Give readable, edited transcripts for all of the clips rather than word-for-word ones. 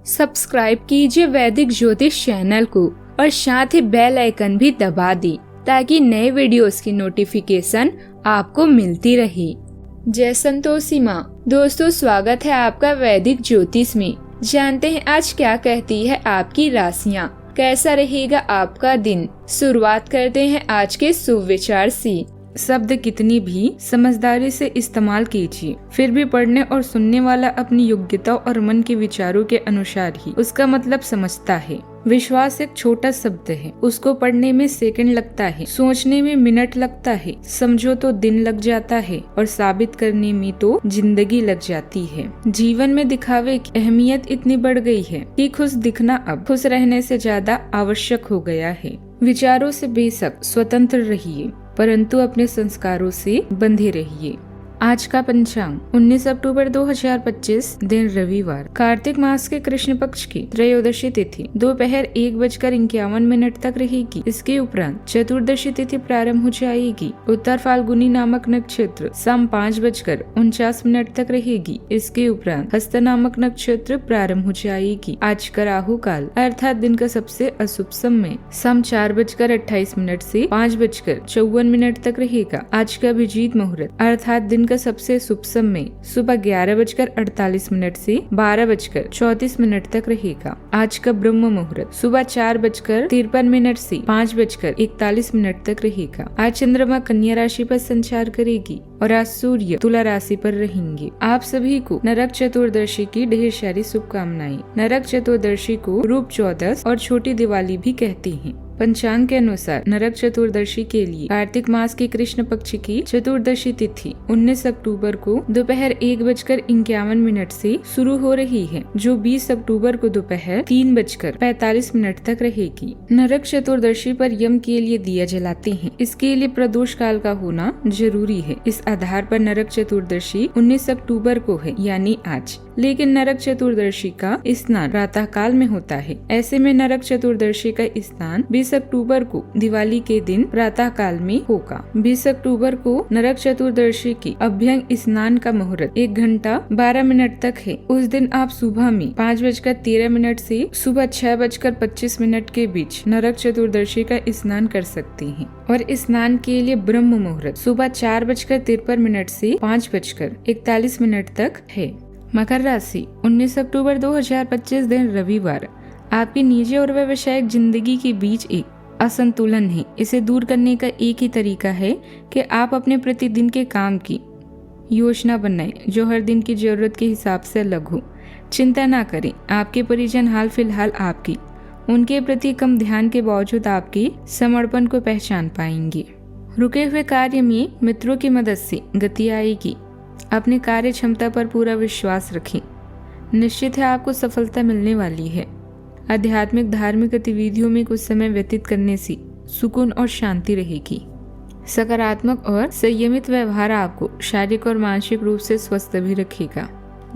Subscribe कीजिए वैदिक ज्योतिष चैनल को और साथ ही बेल आइकन भी दबा दी ताकि नए वीडियोस की नोटिफिकेशन आपको मिलती रहे। जय संतोषी माँ। दोस्तों, स्वागत है आपका वैदिक ज्योतिष में। जानते हैं आज क्या कहती है आपकी राशियाँ, कैसा रहेगा आपका दिन। शुरुआत करते हैं आज के शुभ विचार से। शब्द कितनी भी समझदारी से इस्तेमाल कीजिए, फिर भी पढ़ने और सुनने वाला अपनी योग्यता और मन के विचारों के अनुसार ही उसका मतलब समझता है। विश्वास एक छोटा शब्द है, उसको पढ़ने में सेकंड लगता है, सोचने में मिनट लगता है, समझो तो दिन लग जाता है और साबित करने में तो जिंदगी लग जाती है। जीवन में दिखावे की अहमियत इतनी बढ़ गई है कि खुश दिखना अब खुश रहने से ज्यादा आवश्यक हो गया है। विचारों से बेशक स्वतंत्र रहिए, परंतु अपने संस्कारों से बंधे रहिए। आज का पंचांग 19 अक्टूबर 2025, दिन रविवार। कार्तिक मास के कृष्ण पक्ष की त्रयोदशी तिथि दोपहर 1:51 तक रहेगी। इसके उपरांत चतुर्दशी तिथि प्रारंभ हो जाएगी। उत्तर फाल्गुनी नामक नक्षत्र शाम 5:49 तक रहेगी। इसके उपरांत हस्त नामक नक्षत्र प्रारंभ हो जाएगी। आज का राहु काल अर्थात दिन का सबसे अशुभ समय शाम 4:28 से 5:54 तक रहेगा। आज का अभिजीत मुहूर्त अर्थात दिन का सबसे शुभ समय सुबह 11:48 से 12:34 तक रहेगा। आज का ब्रह्म मुहूर्त सुबह 4:53 से 5:41 तक रहेगा। आज चंद्रमा कन्या राशि पर संचार करेगी और आज सूर्य तुला राशि पर रहेंगे। आप सभी को नरक चतुर्दशी की ढेर सारी शुभकामनाएं। नरक चतुर्दशी को रूप चौदस और छोटी दिवाली भी कहते हैं। पंचांग के अनुसार नरक चतुर्दशी के लिए कार्तिक मास की कृष्ण पक्ष की चतुर्दशी तिथि 19 अक्टूबर को दोपहर 1:51 से शुरू हो रही है, जो 20 अक्टूबर को दोपहर 3:45 तक रहेगी। नरक चतुर्दशी पर यम के लिए दिया जलाते हैं, इसके लिए प्रदोष काल का होना जरूरी है। इस आधार पर नरक चतुर्दशी 19 अक्टूबर को है, यानी आज। लेकिन नरक चतुर्दशी का स्नान प्रातः काल में होता है। ऐसे में नरक चतुर्दशी का स्नान 20 अक्टूबर को दिवाली के दिन प्रातः काल में होगा। 20 अक्टूबर को नरक चतुर्दशी की अभ्यंग स्नान का मुहूर्त 1:12 तक है। उस दिन आप सुबह में 5:13 से सुबह 6:25 के बीच नरक चतुर्दशी का स्नान कर सकते हैं और स्नान के लिए ब्रह्म मुहूर्त सुबह 4:53 से 5:41 तक है। मकर राशि 19 अक्टूबर 2025, दिन रविवार। आपकी निजी और व्यावसायिक जिंदगी के बीच एक असंतुलन है। इसे दूर करने का एक ही तरीका है कि आप अपने प्रतिदिन के काम की योजना बनाएं, जो हर दिन की जरूरत के हिसाब से अलग हो। चिंता ना करें, आपके परिजन हाल फिलहाल आपकी उनके प्रति कम ध्यान के बावजूद आपके समर्पण को पहचान पाएंगे। रुके हुए कार्य में मित्रों की मदद से गति आएगी। अपनी कार्य क्षमता पर पूरा विश्वास रखें। निश्चित है आपको सफलता मिलने वाली है। आध्यात्मिक धार्मिक गतिविधियों में कुछ समय व्यतीत करने से सुकून और शांति रहेगी। सकारात्मक और संयमित व्यवहार आपको शारीरिक और मानसिक रूप से स्वस्थ भी रखेगा।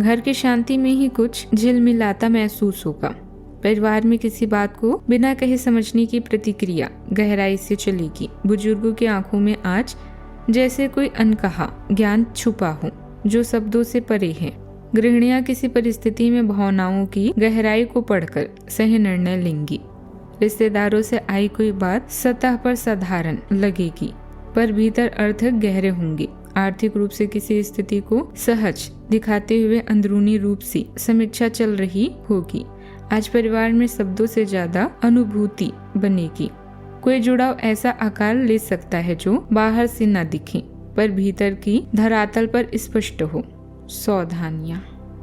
घर की शांति में ही कुछ झिलमिलाता महसूस होगा। परिवार में किसी बात को बिना कहे समझने की प्रतिक्रिया गहराई से चलेगी। बुजुर्गों की आंखों में आज जैसे कोई अनकहा ज्ञान छुपा हो, जो शब्दों से परे है। गृहिणियां किसी परिस्थिति में भावनाओं की गहराई को पढ़कर सही निर्णय लेंगी। रिश्तेदारों से आई कोई बात सतह पर साधारण लगेगी, पर भीतर अर्थ गहरे होंगे। आर्थिक रूप से किसी स्थिति को सहज दिखाते हुए अंदरूनी रूप से समीक्षा चल रही होगी। आज परिवार में शब्दों से ज्यादा अनुभूति बनेगी। कोई जुड़ाव ऐसा आकार ले सकता है जो बाहर से न दिखे, पर भीतर की धरातल पर स्पष्ट हो। सावधानियां।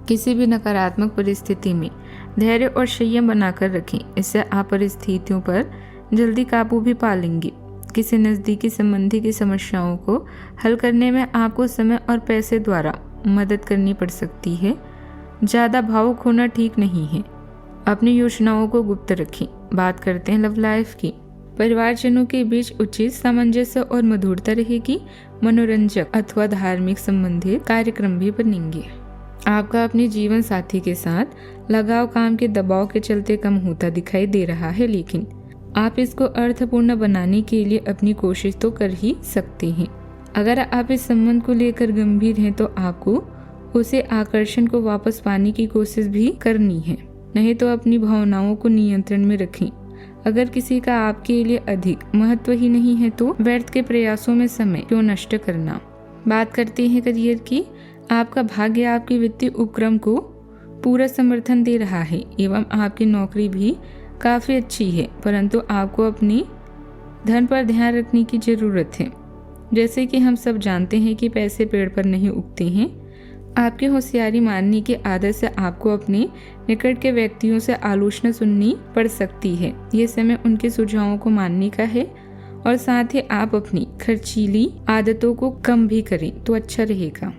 किसी भी नकारात्मक परिस्थिति में धैर्य और संयम बनाकर रखें, इससे आप परिस्थितियों पर जल्दी काबू भी पा लेंगे। किसी नजदीकी संबंधी की समस्याओं को हल करने में आपको समय और पैसे द्वारा मदद करनी पड़ सकती है। ज्यादा भावुक होना ठीक नहीं है। अपनी योजनाओं को गुप्त रखें। बात करते हैं लव लाइफ की। परिवारजनों के बीच उचित सामंजस्य और मधुरता रहेगी। मनोरंजक अथवा धार्मिक संबंधित कार्यक्रम भी बनेंगे। आपका अपने जीवन साथी के साथ लगाव काम के दबाव के चलते कम होता दिखाई दे रहा है, लेकिन आप इसको अर्थपूर्ण बनाने के लिए अपनी कोशिश तो कर ही सकते हैं। अगर आप इस संबंध को लेकर गंभीर हैं तो आपको उसे आकर्षण को वापस पाने की कोशिश भी करनी है। नहीं तो अपनी भावनाओं को नियंत्रण में रखें। अगर किसी का आपके लिए अधिक महत्व ही नहीं है तो व्यर्थ के प्रयासों में समय क्यों नष्ट करना। बात करते हैं करियर की। आपका भाग्य आपके वित्तीय उपक्रम को पूरा समर्थन दे रहा है एवं आपकी नौकरी भी काफी अच्छी है, परंतु आपको अपनी धन पर ध्यान रखने की जरूरत है। जैसे कि हम सब जानते हैं कि पैसे पेड़ पर नहीं उगते हैं। आपकी होशियारी मारने की आदत से आपको अपने निकट के व्यक्तियों से आलोचना सुननी पड़ सकती है। ये समय उनके सुझावों को मानने का है और साथ ही आप अपनी खर्चीली आदतों को कम भी करें तो अच्छा रहेगा।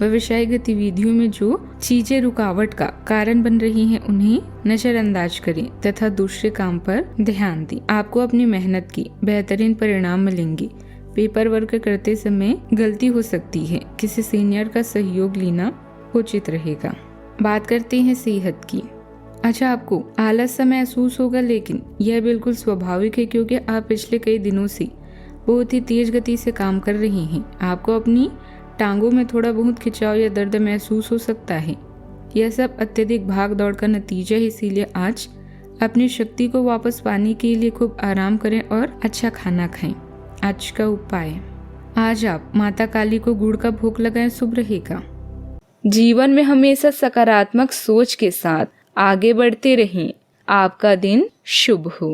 व्यवसायिक गतिविधियों में जो चीजें रुकावट का कारण बन रही हैं उन्हें नजरअंदाज करें तथा दूसरे काम पर ध्यान दें। आपको अपनी मेहनत की बेहतरीन परिणाम मिलेंगे। पेपर वर्क करते समय गलती हो सकती है, किसी सीनियर का सहयोग लेना उचित रहेगा। बात करते हैं सेहत की। अच्छा, आपको आलस सा महसूस होगा, लेकिन यह बिल्कुल स्वाभाविक है क्योंकि आप पिछले कई दिनों से बहुत ही तेज गति से काम कर रही हैं। आपको अपनी टांगों में थोड़ा बहुत खिंचाव या दर्द महसूस हो सकता है। यह सब अत्यधिक भाग दौड़ का नतीजा है, इसीलिए आज अपनी शक्ति को वापस पाने के लिए खूब आराम करें और अच्छा खाना खाएं। आज का उपाय, आज आप माता काली को गुड़ का भोग लगाएं, शुभ रहेगा। जीवन में हमेशा सकारात्मक सोच के साथ आगे बढ़ते रहें। आपका दिन शुभ हो।